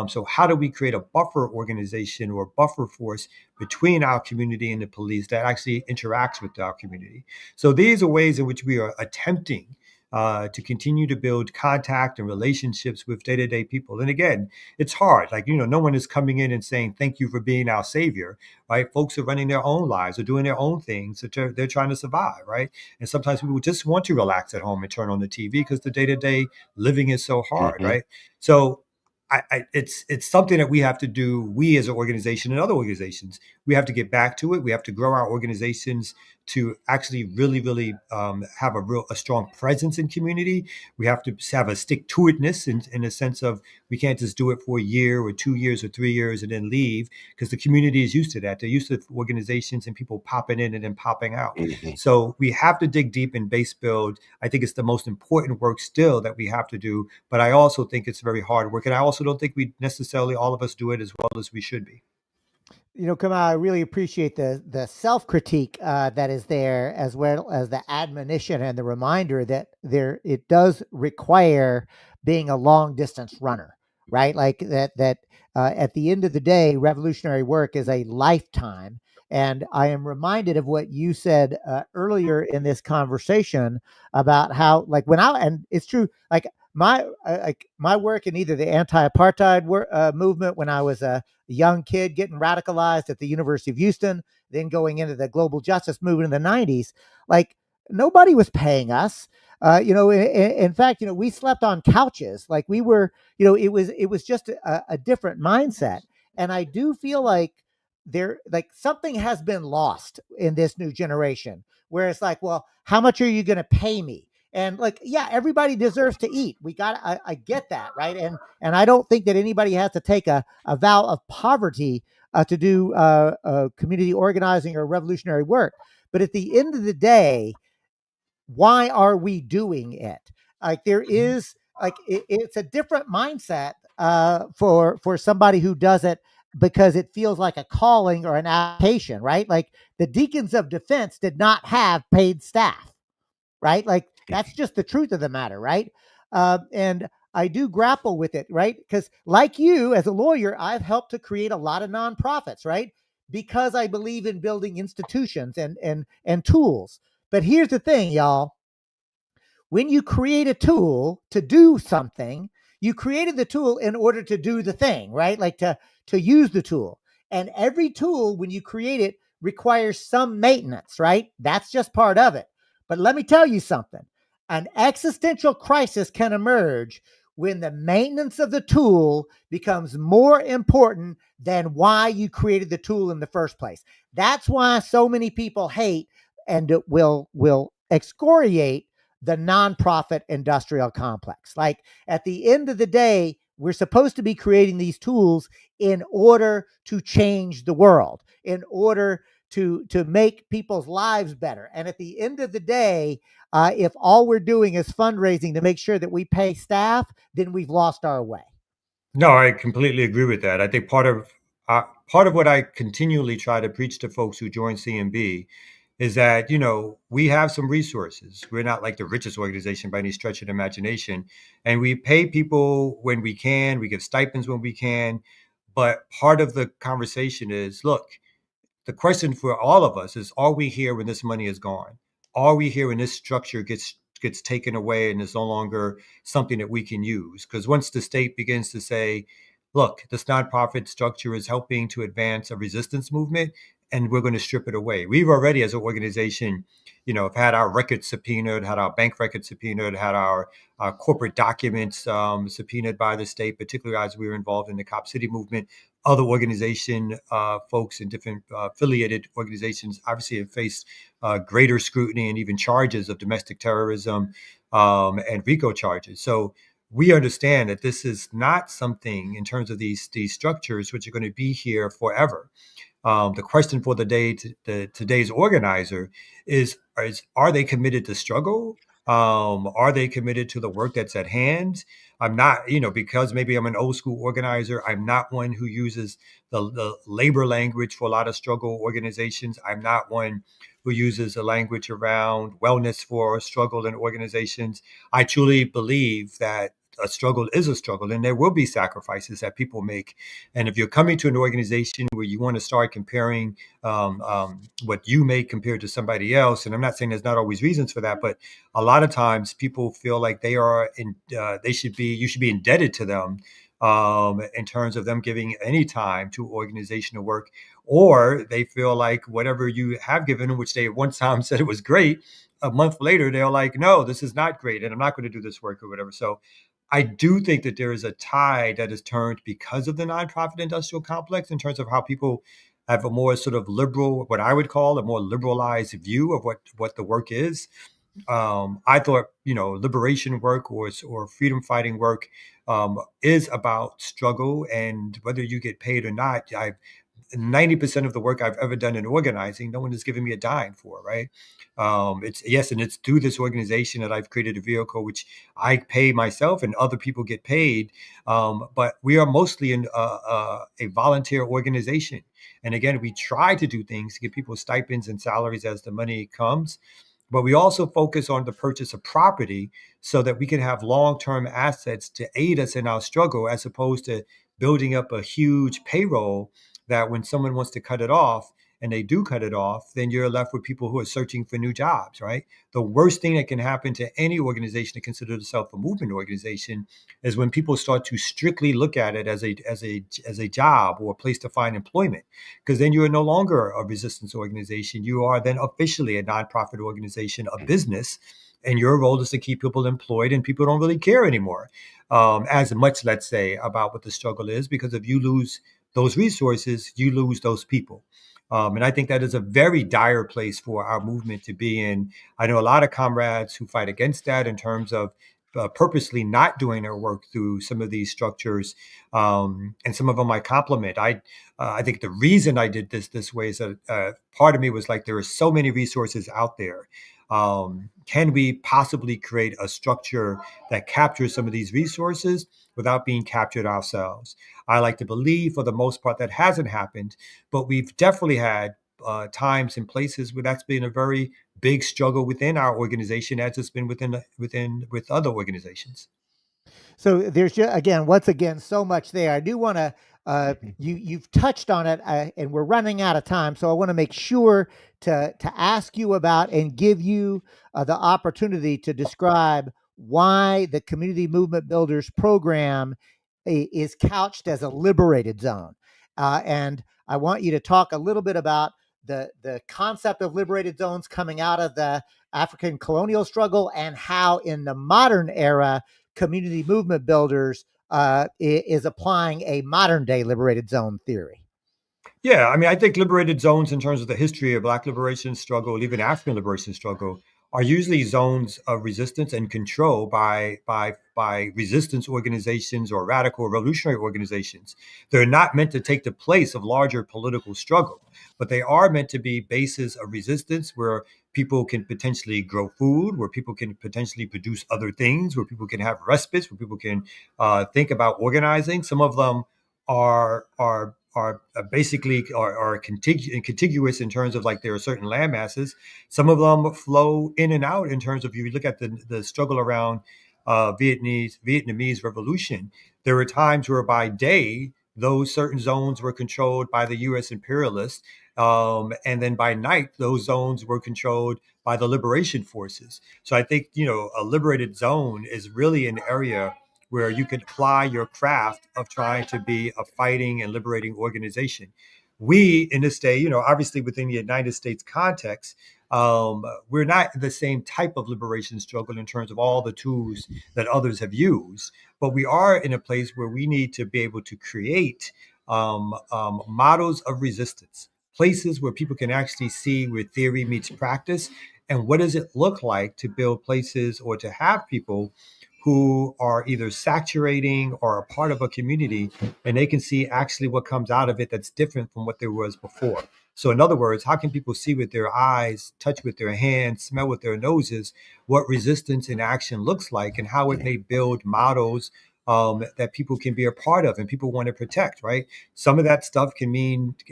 So how do we create a buffer organization or buffer force between our community and the police that actually interacts with our community? So these are ways in which we are attempting to continue to build contact and relationships with day-to-day people. And again, it's hard. Like, no one is coming in and saying, thank you for being our savior, right? Folks are running their own lives or doing their own things that they're trying to survive, right? And sometimes people just want to relax at home and turn on the TV because the day-to-day living is so hard, Hmm. right? So it's something that we have to do. We as an organization and other organizations, we have to get back to it. We have to grow our organizations to actually really have a strong presence in community. We have to have a stick to itness in a sense of we can't just do it for a year or 2 years or 3 years and then leave, because the community is used to that. They're used to organizations and people popping in and then popping out. Hmm. So we have to dig deep and base build. I think it's the most important work still that we have to do, but I also think it's very hard work. And I also don't think we necessarily, all of us, do it as well as we should be. Kamal, I really appreciate the self critique that is there, as well as the admonition and the reminder that it does require being a long distance runner, right? Like that at the end of the day, revolutionary work is a lifetime. And I am reminded of what you said earlier in this conversation about how, like, and it's true, like my work in either the anti-apartheid movement when I was a young kid getting radicalized at the University of Houston, then going into the global justice movement in the 90s. Like, nobody was paying us. In fact, we slept on couches. Like, we were, it was just a different mindset. And I do feel like something has been lost in this new generation, where it's like, well, how much are you going to pay me? And like, yeah, everybody deserves to eat. I get that, right? And I don't think that anybody has to take a vow of poverty to do community organizing or revolutionary work. But at the end of the day, why are we doing it? Like there is like it's a different mindset for somebody who does it because it feels like a calling or an application, right? Like the deacons of defense did not have paid staff, right? Like that's just the truth of the matter, right? And I do grapple with it, right? Because like you, as a lawyer, I've helped to create a lot of nonprofits, right? Because I believe in building institutions and tools. But here's the thing, y'all. When you create a tool to do something, you created the tool in order to do the thing, right? Like to use the tool. And every tool, when you create it, requires some maintenance, right? That's just part of it. But let me tell you something. An existential crisis can emerge when the maintenance of the tool becomes more important than why you created the tool in the first place. That's why so many people hate and will excoriate the nonprofit industrial complex. Like at the end of the day, we're supposed to be creating these tools in order to change the world, in order to make people's lives better. And at the end of the day, if all we're doing is fundraising to make sure that we pay staff, then we've lost our way. No, I completely agree with that. I think part of what I continually try to preach to folks who join CMB is that we have some resources. We're not like the richest organization by any stretch of the imagination, and we pay people when we can. We give stipends when we can, but part of the conversation is, look, the question for all of us is, are we here when this money is gone? Are we here when this structure gets taken away and is no longer something that we can use? Because once the state begins to say, look, this nonprofit structure is helping to advance a resistance movement, and we're going to strip it away. We've already, as an organization, have had our records subpoenaed, had our bank records subpoenaed, had our corporate documents subpoenaed by the state, particularly as we were involved in the Cop City movement. Other organization folks in different affiliated organizations obviously have faced greater scrutiny and even charges of domestic terrorism and RICO charges. So we understand that this is not something in terms of these structures which are going to be here forever. The question for today's organizer is are they committed to struggle? Are they committed to the work that's at hand? I'm not, because maybe I'm an old school organizer, I'm not one who uses the labor language for a lot of struggle organizations. I'm not one who uses a language around wellness for struggle in organizations. I truly believe that a struggle is a struggle, and there will be sacrifices that people make. And if you're coming to an organization where you want to start comparing what you make compared to somebody else, and I'm not saying there's not always reasons for that, but a lot of times people feel like you should be indebted to them in terms of them giving any time to organizational work, or they feel like whatever you have given them, which they at one time said it was great, a month later they're like, no, this is not great, and I'm not going to do this work or whatever. So I do think that there is a tide that is turned because of the nonprofit industrial complex in terms of how people have a more sort of liberal, what I would call a more liberalized view of what the work is. I thought, liberation work or freedom fighting work is about struggle, and whether you get paid or not. 90% of the work I've ever done in organizing, no one has given me a dime for, right? And it's through this organization that I've created a vehicle which I pay myself and other people get paid. But we are mostly a volunteer organization. And again, we try to do things to give people stipends and salaries as the money comes. But we also focus on the purchase of property so that we can have long-term assets to aid us in our struggle, as opposed to building up a huge payroll that when someone wants to cut it off, and they do cut it off, then you're left with people who are searching for new jobs, right? The worst thing that can happen to any organization that considers itself a movement organization is when people start to strictly look at it as a job or a place to find employment, because then you are no longer a resistance organization. You are then officially a nonprofit organization, a business, and your role is to keep people employed, and people don't really care anymore as much, let's say, about what the struggle is, because if you lose those resources, you lose those people. And I think that is a very dire place for our movement to be in. I know a lot of comrades who fight against that in terms of purposely not doing their work through some of these structures, and some of them I compliment. I think the reason I did this way is that part of me was like, there are so many resources out there. Can we possibly create a structure that captures some of these resources without being captured ourselves? I like to believe, for the most part, that hasn't happened, but we've definitely had times and places where that's been a very big struggle within our organization, as it's been with other organizations. So there's just, again, once again, so much there. I do want to, you've touched on it, and we're running out of time. So I want to make sure to ask you about and give you the opportunity to describe why the Community Movement Builders program is couched as a liberated zone. And I want you to talk a little bit about the concept of liberated zones coming out of the African colonial struggle, and how in the modern era, Community Movement Builders is applying a modern day liberated zone theory. Yeah, I mean, I think liberated zones, in terms of the history of Black liberation struggle, even African liberation struggle, are usually zones of resistance and control by resistance organizations or radical revolutionary organizations. They're not meant to take the place of larger political struggle, but they are meant to be bases of resistance where people can potentially grow food, where people can potentially produce other things, where people can have respites, where people can think about organizing. Some of them are basically are contiguous in terms of, like, there are certain land masses. Some of them flow in and out in terms of, you look at the struggle around Vietnamese revolution. There were times where by day those certain zones were controlled by the U.S. imperialists, and then by night those zones were controlled by the liberation forces. So I think, a liberated zone is really an area where you can apply your craft of trying to be a fighting and liberating organization. We in this day, obviously within the United States context, we're not the same type of liberation struggle in terms of all the tools that others have used, but we are in a place where we need to be able to create models of resistance, places where people can actually see where theory meets practice, and what does it look like to build places or to have people who are either saturating or a part of a community, and they can see actually what comes out of it that's different from what there was before. So in other words, how can people see with their eyes, touch with their hands, smell with their noses, what resistance in action looks like, and how it may build models that people can be a part of and people want to protect, right? Some of that stuff can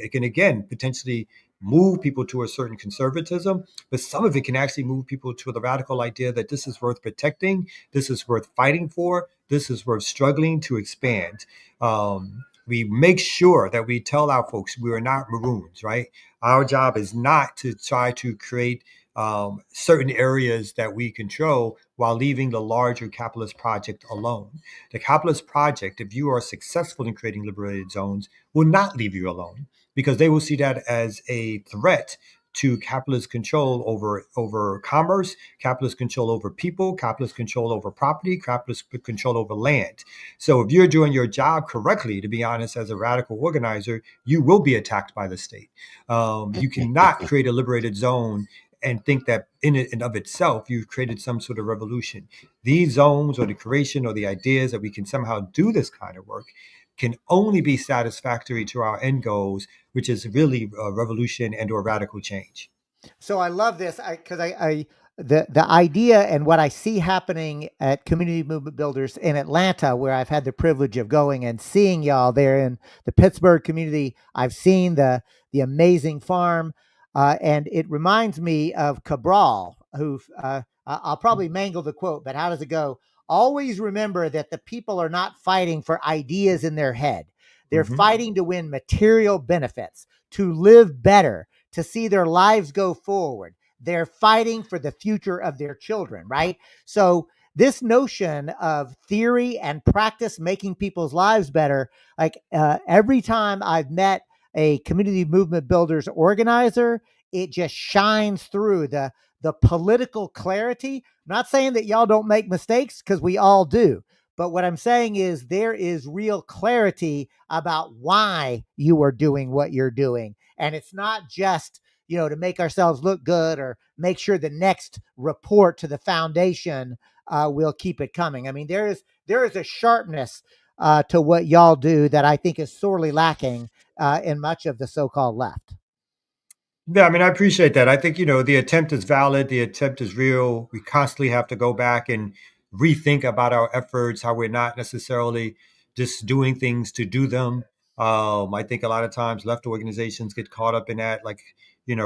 again potentially move people to a certain conservatism, but some of it can actually move people to the radical idea that this is worth protecting, this is worth fighting for, this is worth struggling to expand. We make sure that we tell our folks we are not maroons, right? Our job is not to try to create certain areas that we control while leaving the larger capitalist project alone. The capitalist project, if you are successful in creating liberated zones, will not leave you alone, because they will see that as a threat to capitalist control over commerce, capitalist control over people, capitalist control over property, capitalist control over land. So if you're doing your job correctly, to be honest, as a radical organizer, you will be attacked by the state. You cannot create a liberated zone and think that in and of itself, you've created some sort of revolution. These zones, or the creation, or the ideas that we can somehow do this kind of work, can only be satisfactory to our end goals, which is really a revolution and or radical change. So I love this, because the idea and what I see happening at Community Movement Builders in Atlanta, where I've had the privilege of going and seeing y'all there in the Pittsburgh community. I've seen the amazing farm, and it reminds me of Cabral, who I'll probably mangle the quote, but how does it go? Always remember that the people are not fighting for ideas in their head. They're fighting to win material benefits, to live better, to see their lives go forward. They're fighting for the future of their children, right? So this notion of theory and practice making people's lives better, like every time I've met a Community Movement Builders organizer, it just shines through the political clarity. I'm not saying that y'all don't make mistakes, because we all do. But what I'm saying is there is real clarity about why you are doing what you're doing. And it's not just, to make ourselves look good or make sure the next report to the foundation will keep it coming. I mean, there is a sharpness to what y'all do that I think is sorely lacking in much of the so-called left. Yeah, I mean, I appreciate that. I think, the attempt is valid. The attempt is real. We constantly have to go back and rethink about our efforts, how we're not necessarily just doing things to do them. I think a lot of times left organizations get caught up in that, like,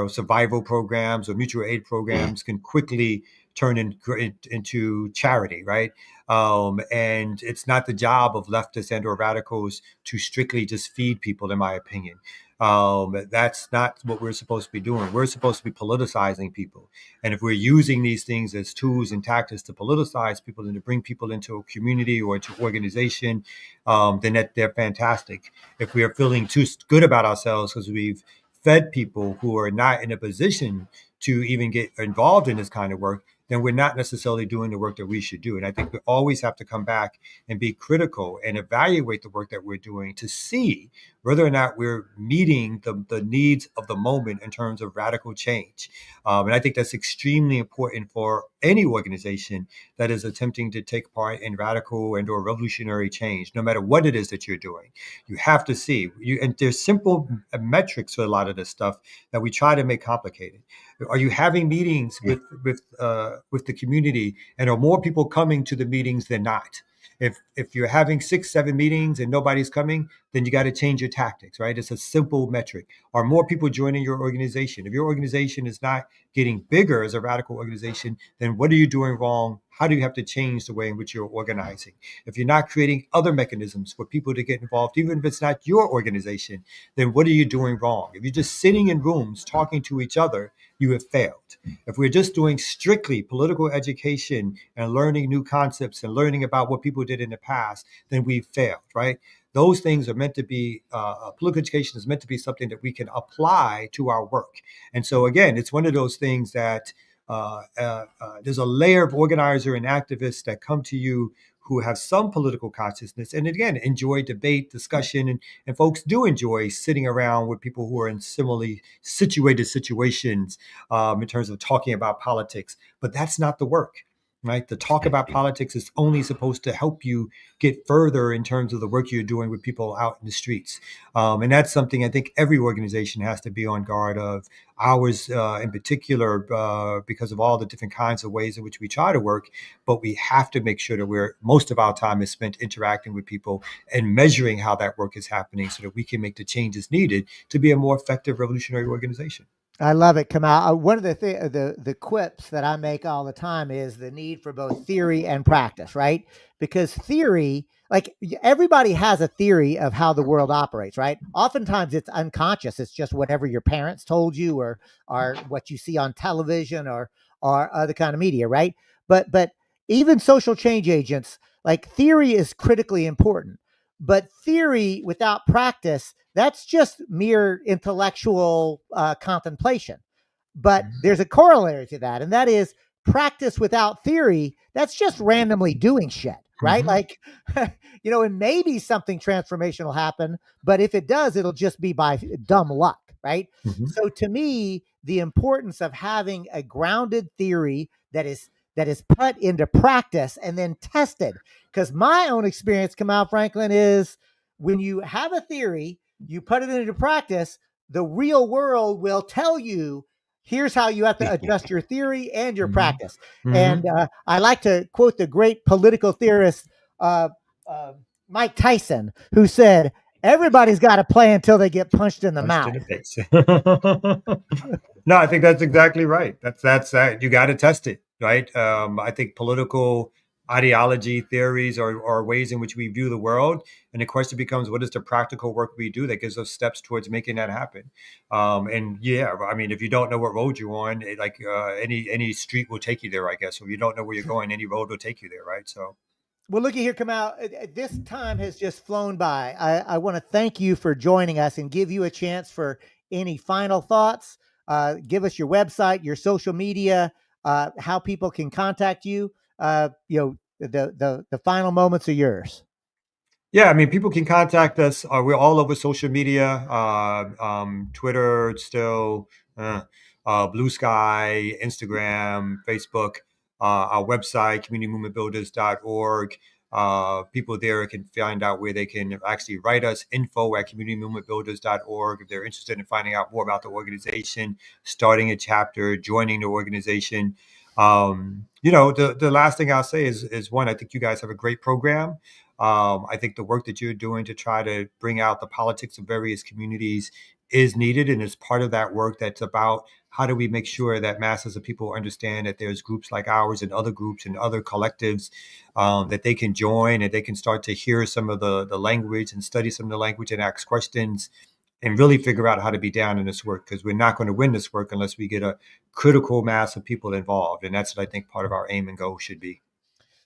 survival programs or mutual aid programs can quickly turn into charity, right? And it's not the job of leftists and or radicals to strictly just feed people, in my opinion. That's not what we're supposed to be doing. We're supposed to be politicizing people. And if we're using these things as tools and tactics to politicize people and to bring people into a community or into organization, then they're fantastic. If we are feeling too good about ourselves because we've fed people who are not in a position to even get involved in this kind of work, then we're not necessarily doing the work that we should do. And I think we always have to come back and be critical and evaluate the work that we're doing to see whether or not we're meeting the needs of the moment in terms of radical change. And I think that's extremely important for any organization that is attempting to take part in radical and or revolutionary change, no matter what it is that you're doing. You have to see, and there's simple metrics for a lot of this stuff that we try to make complicated. Are you having meetings with the community, and are more people coming to the meetings than not? If you're having 6-7 meetings and nobody's coming, then you got to change your tactics, right? It's a simple metric. Are more people joining your organization? If your organization is not getting bigger as a radical organization, then what are you doing wrong? How do you have to change the way in which you're organizing? If you're not creating other mechanisms for people to get involved, even if it's not your organization, then what are you doing wrong? If you're just sitting in rooms talking to each other, you have failed. If we're just doing strictly political education and learning new concepts and learning about what people did in the past, then we've failed, right? Those things are meant to be, political education is meant to be something that we can apply to our work. And so, again, it's one of those things that there's a layer of organizer and activists that come to you who have some political consciousness and, again, enjoy debate, discussion, and folks do enjoy sitting around with people who are in similarly situated situations in terms of talking about politics. But that's not the work. Right. The talk about politics is only supposed to help you get further in terms of the work you're doing with people out in the streets. And that's something I think every organization has to be on guard of. Ours in particular, because of all the different kinds of ways in which we try to work. But we have to make sure that most of our time is spent interacting with people and measuring how that work is happening so that we can make the changes needed to be a more effective revolutionary organization. I love it, Kamau. One of the quips that I make all the time is the need for both theory and practice, right? Because theory, like everybody has a theory of how the world operates, right? Oftentimes it's unconscious. It's just whatever your parents told you or what you see on television or other kind of media, right? But even social change agents, like theory is critically important. But theory without practice, that's just mere intellectual contemplation. But there's a corollary to that, and that is practice without theory. That's just randomly doing shit, right? Like, and maybe something transformational happen, but if it does, it'll just be by dumb luck, right? So to me, the importance of having a grounded theory that is put into practice and then tested. Because my own experience, Camal Franklin, is when you have a theory, you put it into practice, the real world will tell you, here's how you have to adjust your theory and your practice. And I like to quote the great political theorist, Mike Tyson, who said, everybody's got a play until they get punched in the mouth. No, I think that's exactly right. That's you got to test it, right? I think political ideology, theories are ways in which we view the world, and the question becomes, what is the practical work we do that gives us steps towards making that happen? And yeah, I mean, if you don't know what road you're on, any street will take you there, I guess. Or if you don't know where you're going, any road will take you there, right? So. Well, looky here, Kamau. This time has just flown by. I want to thank you for joining us and give you a chance for any final thoughts. Give us your website, your social media, how people can contact you. The final moments are yours. Yeah, I mean, people can contact us. We're all over social media, Twitter, still, Blue Sky, Instagram, Facebook. our website, communitymovementbuilders.org. People there can find out where they can actually write us, info@communitymovementbuilders.org, if they're interested in finding out more about the organization, starting a chapter, joining the organization. The last thing I'll say is one, I think you guys have a great program. I think the work that you're doing to try to bring out the politics of various communities is needed, and it's part of that work that's about how do we make sure that masses of people understand that there's groups like ours and other groups and other collectives that they can join, and they can start to hear some of the language and study some of the language and ask questions and really figure out how to be down in this work, because we're not going to win this work unless we get a critical mass of people involved. And that's what I think part of our aim and goal should be.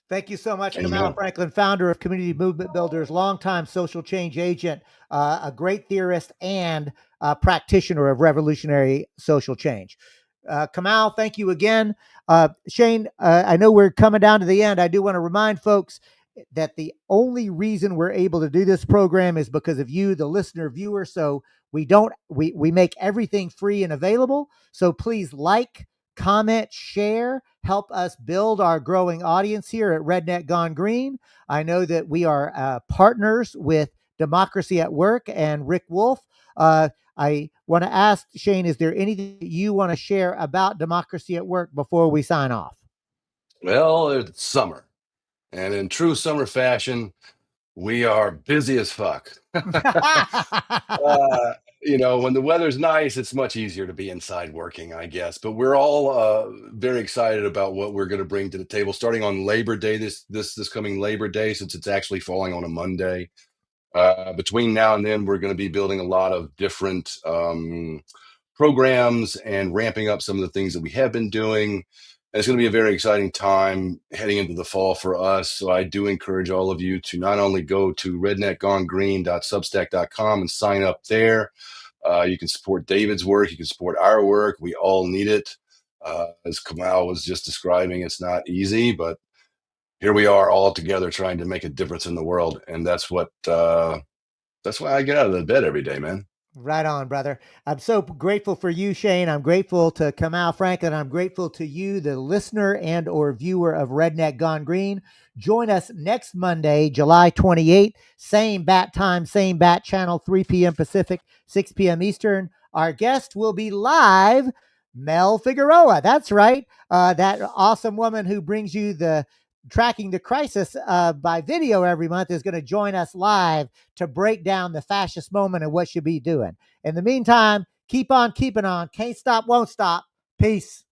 Thank you so much, Camal Amen. Franklin, founder of Community Movement Builders, longtime social change agent, a great theorist, and practitioner of revolutionary social change. Kamau, thank you again. Shane, I know we're coming down to the end. I do want to remind folks that the only reason we're able to do this program is because of you, the listener viewer. So we make everything free and available. So please like, comment, share, help us build our growing audience here at Redneck Gone Green. I know that we are partners with Democracy at Work and Rick Wolf. I want to ask Shane, is there anything you want to share about Democracy at Work before we sign off? Well, it's summer, and in true summer fashion, we are busy as fuck. When the weather's nice, it's much easier to be inside working, I guess. But we're all very excited about what we're going to bring to the table, starting on Labor Day, this coming Labor Day, since it's actually falling on a Monday. Between now and then, we're going to be building a lot of different programs and ramping up some of the things that we have been doing. And it's going to be a very exciting time heading into the fall for us. So I do encourage all of you to not only go to redneckgonegreen.substack.com and sign up there. You can support David's work. You can support our work. We all need it. As Kamau was just describing, it's not easy, but here we are all together trying to make a difference in the world. And that's why I get out of the bed every day, man. Right on, brother. I'm so grateful for you, Shane. I'm grateful to Kamau Franklin. I'm grateful to you, the listener and or viewer of Redneck Gone Green. Join us next Monday, July 28th. Same bat time, same bat channel, 3 p.m. Pacific, 6 p.m. Eastern. Our guest will be live, Mel Figueroa. That's right. That awesome woman who brings you the Tracking the Crisis by video every month is going to join us live to break down the fascist moment and what you'll be doing. In the meantime, keep on keeping on. Can't stop, won't stop. Peace.